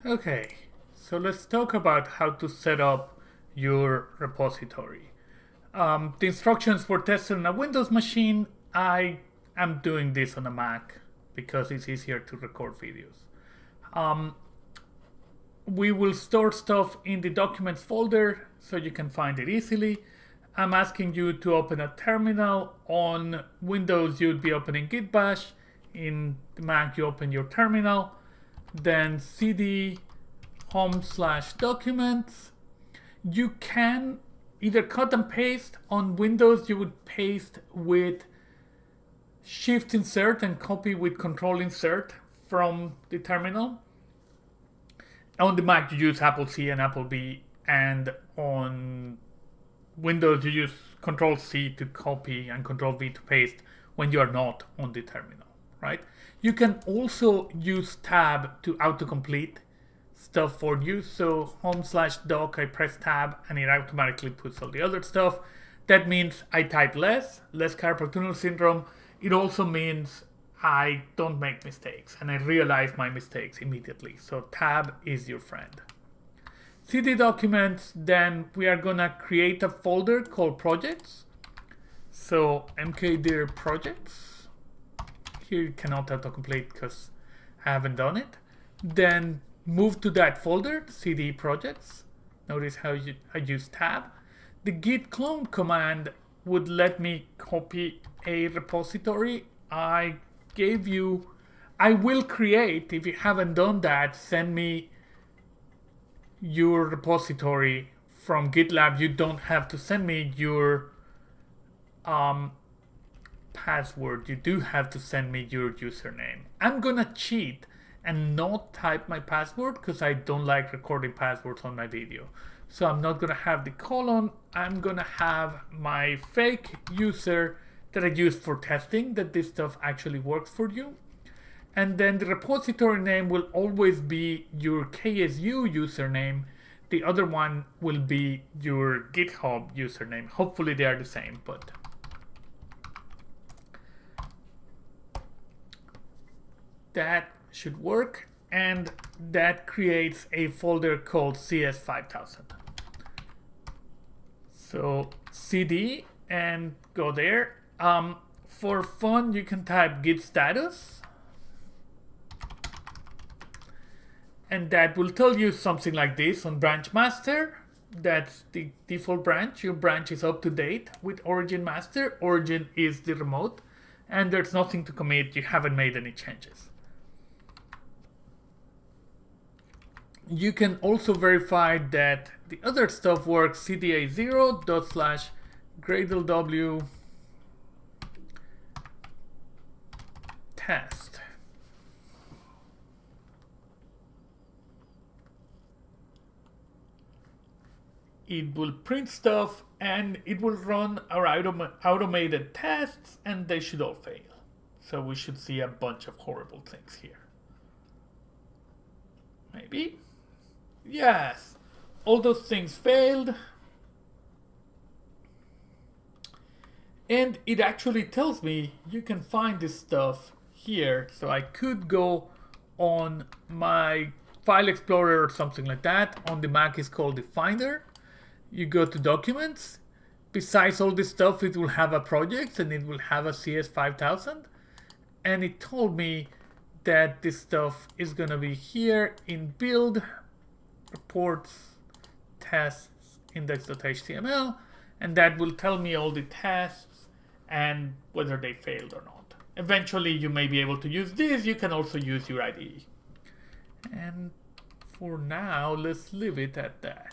Okay, so let's talk about how to set up your repository. The instructions for testing on a Windows machine, I am doing this on a Mac because it's easier to record videos. We will store stuff in the documents folder so you can find it easily. I'm asking you to open a terminal. On Windows, you'd be opening Git Bash. In the Mac, you open your terminal. Then cd home/documents. You can either cut and paste. On Windows, you would paste with Shift Insert and copy with Control Insert from the terminal. On the Mac, you use Apple C and Apple B, and on Windows, you use Control C to copy and Control V to paste when you are not on the terminal, right? You can also use Tab to autocomplete stuff for you. So home/doc, I press Tab and it automatically puts all the other stuff. That means I type less carpal tunnel syndrome. It also means I don't make mistakes and I realize my mistakes immediately. So Tab is your friend. CD documents, then we are gonna create a folder called projects. So mkdir projects. Here you cannot autocomplete because I haven't done it. Then move to that folder, CD projects. Notice how I use Tab. The git clone command would let me copy a repository I gave you. I will create, if you haven't done that, send me your repository from GitLab. You don't have to send me your password. You do have to send me your username. I'm gonna cheat and not type my password because I don't like recording passwords on my video. So I'm not gonna have the colon. I'm gonna have my fake user that I use for testing that this stuff actually works for you. And then the repository name will always be your KSU username. The other one will be your GitHub username. Hopefully they are the same, but that should work, and that creates a folder called CS5000. So cd and go there. For fun, you can type git status, and that will tell you something like this. On branch master, that's the default branch. Your branch is up to date with origin master. Origin is the remote, and there's nothing to commit. You haven't made any changes. You can also verify that the other stuff works. cda0./gradlew test. It will print stuff and it will run our automated tests, and they should all fail. So we should see a bunch of horrible things here. Maybe. Yes, all those things failed. And it actually tells me you can find this stuff here. So I could go on my file explorer or something like that. On the Mac is called the Finder. You go to documents. Besides all this stuff, it will have a project and it will have a CS5000. And it told me that this stuff is going to be here in build, reports, tests, index.html, and that will tell me all the tests and whether they failed or not. Eventually you may be able to use this. You can also use your IDE. And for now, let's leave it at that.